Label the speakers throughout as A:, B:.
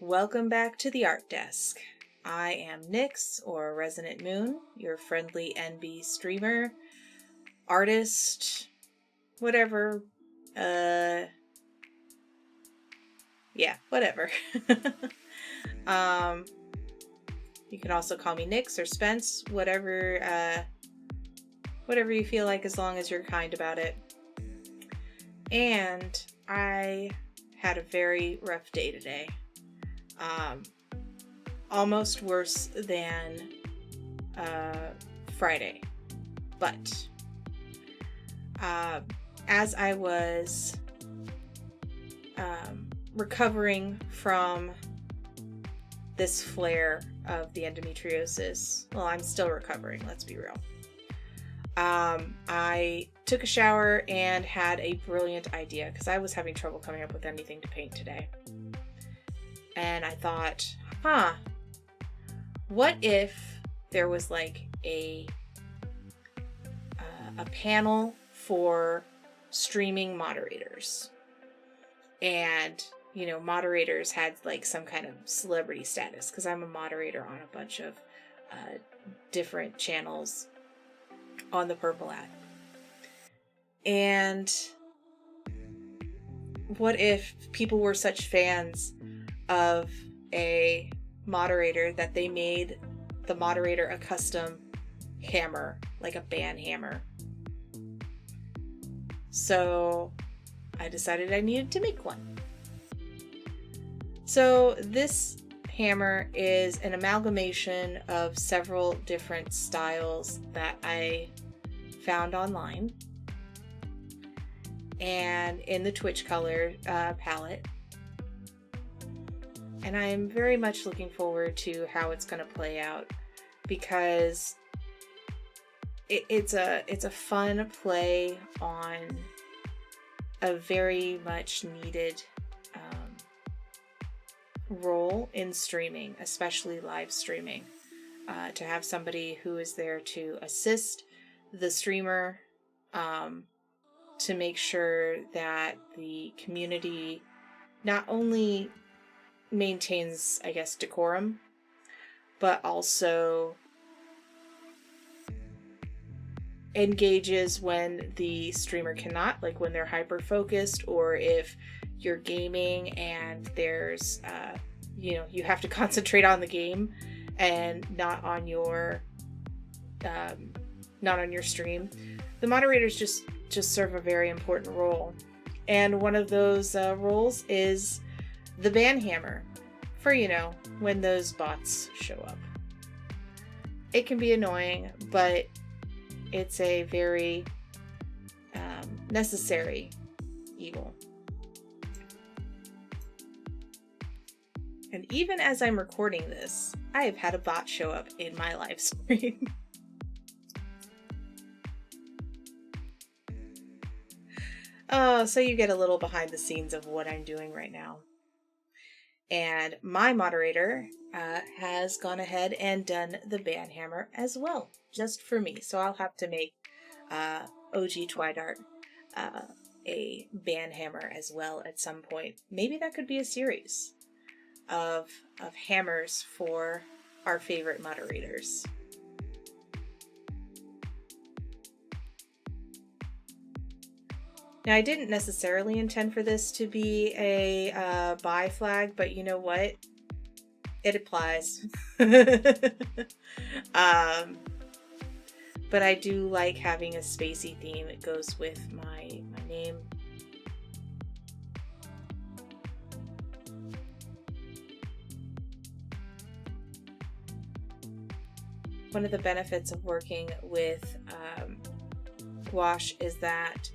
A: Welcome back to the Art Desk. I am Nyx, or Resonant Moon, your friendly NB streamer, artist, whatever. Whatever. You can also call me Nyx or Spence, whatever you feel like, as long as you're kind about it. And I had a very rough day today. Almost worse than Friday. But as I was recovering from this flare of the endometriosis, well, I'm still recovering, let's be real. I took a shower and had a brilliant idea because I was having trouble coming up with anything to paint today. And I thought, what if there was like a panel for streaming moderators? And, you know, moderators had like some kind of celebrity status because I'm a moderator on a bunch of different channels on the Purple app. And what if people were such fans of a moderator that they made the moderator a custom hammer, like a band hammer? So I decided I needed to make one. So this hammer is an amalgamation of several different styles that I found online and in the Twitch color palette. And I'm very much looking forward to how it's going to play out, because it's a fun play on a very much needed role in streaming, especially live streaming, to have somebody who is there to assist the streamer, to make sure that the community not only maintains, I guess, decorum, but also engages when the streamer cannot, like when they're hyper focused, or if you're gaming and there's you have to concentrate on the game and not on your stream. The moderators just serve a very important role, and one of those roles is the band hammer for, when those bots show up. It can be annoying, but it's a very necessary evil. And even as I'm recording this, I have had a bot show up in my live stream. Oh, so you get a little behind the scenes of what I'm doing right now. And my moderator has gone ahead and done the band hammer as well, just for me. So I'll have to make OG Twidart a band hammer as well at some point. Maybe that could be a series of hammers for our favorite moderators. Now, I didn't necessarily intend for this to be a buy flag, but you know what? It applies. But I do like having a spacey theme that goes with my name. One of the benefits of working with Gouache is that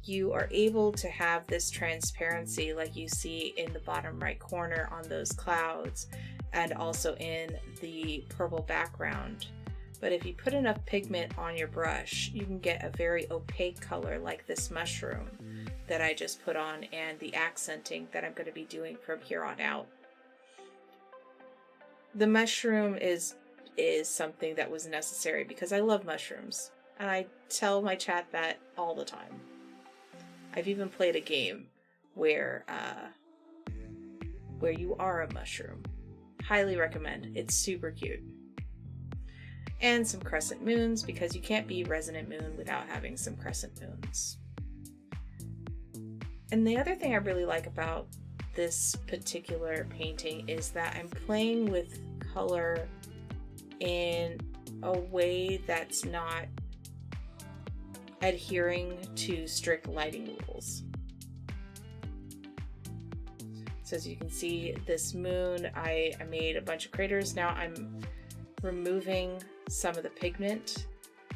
A: you are able to have this transparency like you see in the bottom right corner on those clouds, and also in the purple background. But if you put enough pigment on your brush, you can get a very opaque color like this mushroom that I just put on, and the accenting that I'm going to be doing from here on out. The mushroom is something that was necessary because I love mushrooms, and I tell my chat that all the time. I've even played a game where where you are a mushroom. Highly recommend. It's super cute. And some crescent moons, because you can't be Resonant Moon without having some crescent moons. And the other thing I really like about this particular painting is that I'm playing with color in a way that's not adhering to strict lighting rules. So as you can see, this moon, I made a bunch of craters. Now I'm removing some of the pigment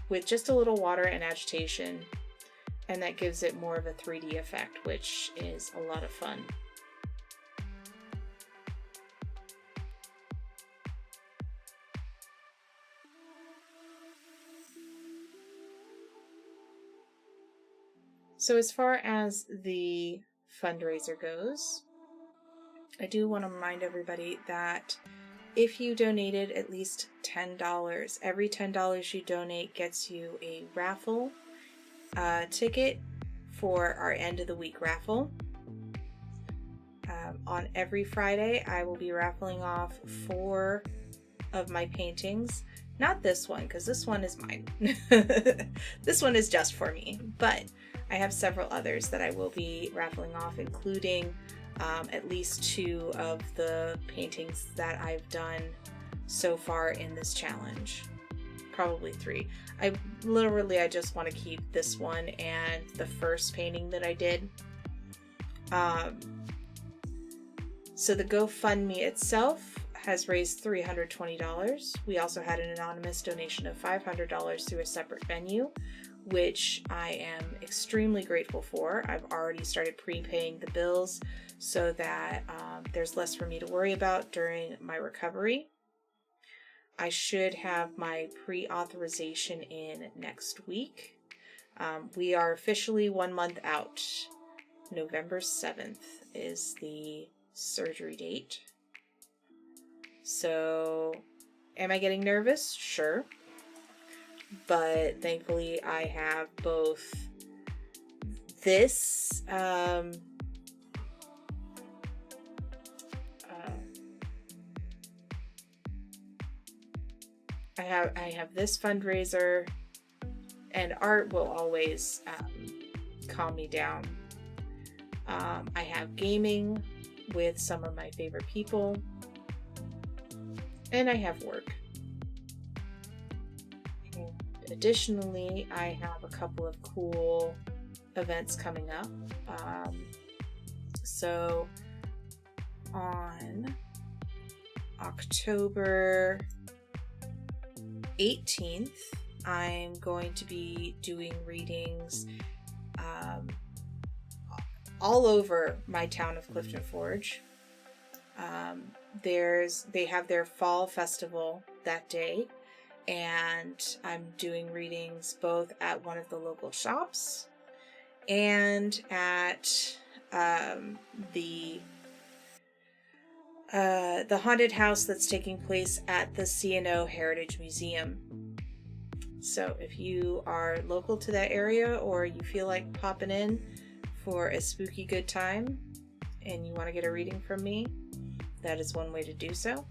A: with just a little water and agitation, and that gives it more of a 3D effect, which is a lot of fun. So as far as the fundraiser goes, I do want to remind everybody that if you donated at least $10, every $10 you donate gets you a raffle ticket for our end of the week raffle. On every Friday, I will be raffling off 4 of my paintings. Not this one, because this one is mine. This one is just for me, but I have several others that I will be raffling off, including at least 2 of the paintings that I've done so far in this challenge. Probably 3. I just want to keep this one and the first painting that I did. So the GoFundMe itself has raised $320. We also had an anonymous donation of $500 through a separate venue, which I am extremely grateful for. I've already started prepaying the bills so that there's less for me to worry about during my recovery. I should have my pre-authorization in next week. We are officially 1 month out. November 7th is the surgery date. So, am I getting nervous? Sure. But thankfully I have both this I have this fundraiser, and art will always calm me down. I have gaming with some of my favorite people, and I have work. And additionally, I have a couple of cool events coming up. So on October 18th, I'm going to be doing readings all over my town of Clifton Forge. They have their fall festival that day, and I'm doing readings both at one of the local shops and at the haunted house that's taking place at the C&O Heritage Museum. So if you are local to that area, or you feel like popping in for a spooky good time and you want to get a reading from me, that is one way to do so.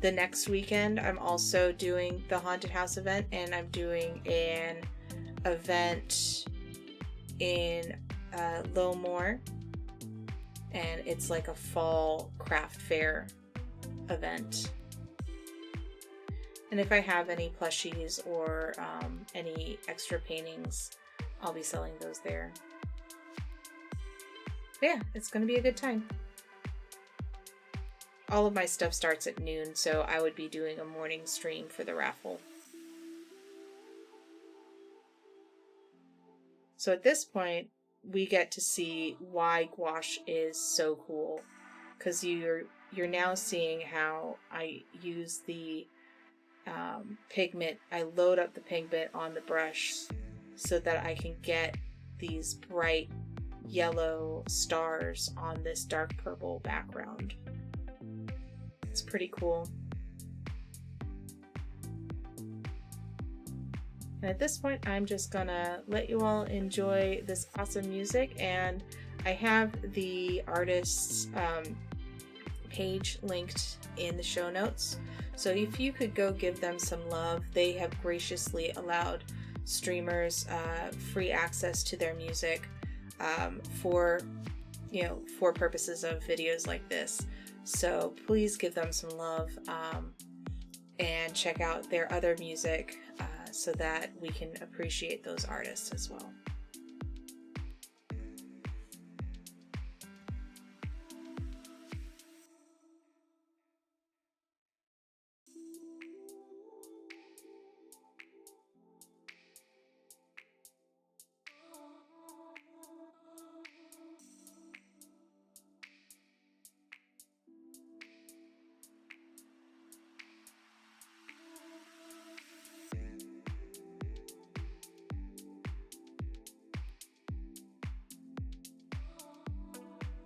A: The next weekend, I'm also doing the haunted house event, and I'm doing an event in Lowmore, and it's like a fall craft fair event. And if I have any plushies or any extra paintings, I'll be selling those there. But yeah, it's going to be a good time. All of my stuff starts at noon, so I would be doing a morning stream for the raffle. So at this point, we get to see why gouache is so cool, because you're now seeing how I use the pigment. I load up the pigment on the brush so that I can get these bright yellow stars on this dark purple background. It's pretty cool. And at this point, I'm just gonna let you all enjoy this awesome music, and I have the artist's page linked in the show notes. So if you could go give them some love, they have graciously allowed streamers free access to their music for purposes of videos like this. So please give them some love and check out their other music so that we can appreciate those artists as well.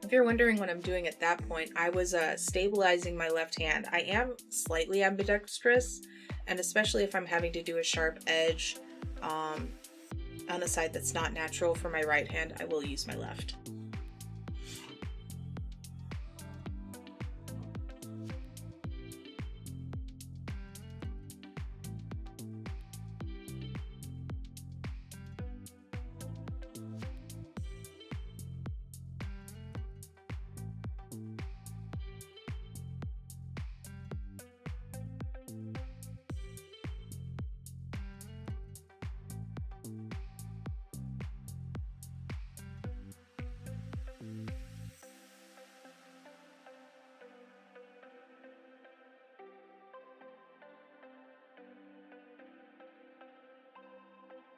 A: If you're wondering what I'm doing at that point, I was stabilizing my left hand. I am slightly ambidextrous, and especially if I'm having to do a sharp edge on a side that's not natural for my right hand, I will use my left.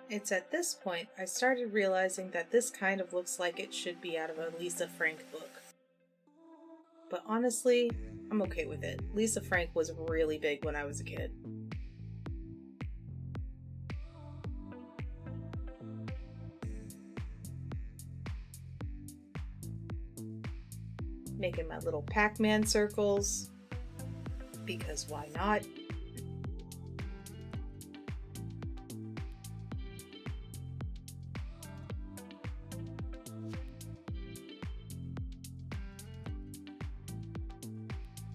A: It's at this point I started realizing that this kind of looks like it should be out of a Lisa Frank book. But honestly, I'm okay with it. Lisa Frank was really big when I was a kid. Making my little Pac-Man circles, because why not?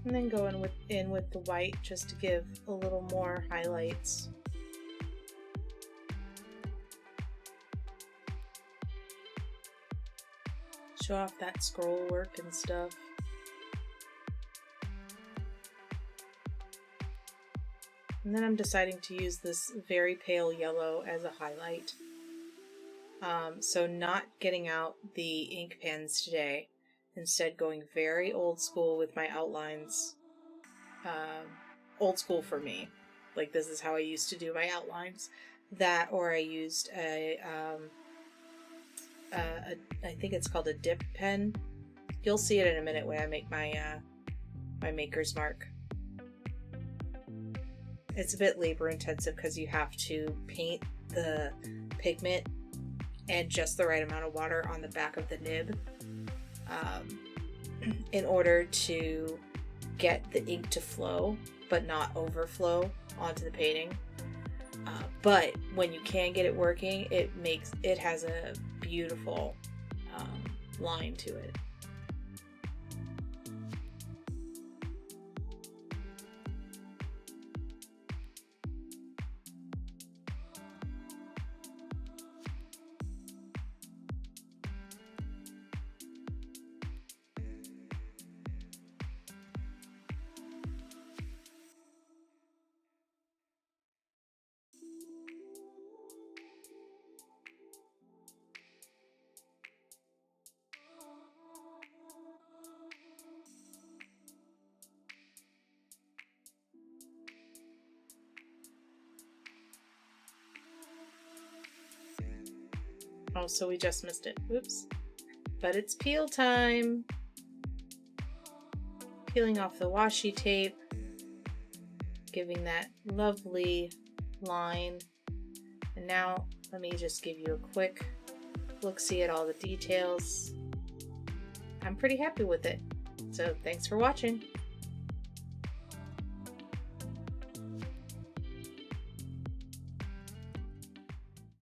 A: And then go in with the white just to give a little more highlights. Show off that scroll work and stuff. And then I'm deciding to use this very pale yellow as a highlight. So not getting out the ink pens today. Instead going very old school with my outlines. Old school for me. Like, this is how I used to do my outlines. That, or I used I think it's called a dip pen. You'll see it in a minute when I make my my maker's mark. It's a bit labor intensive because you have to paint the pigment and just the right amount of water on the back of the nib in order to get the ink to flow but not overflow onto the painting. But when you can get it working, it has a beautiful line to it. Oh, so we just missed it. Oops. But it's peel time. Peeling off the washi tape. Giving that lovely line. And now let me just give you a quick look-see at all the details. I'm pretty happy with it. So thanks for watching.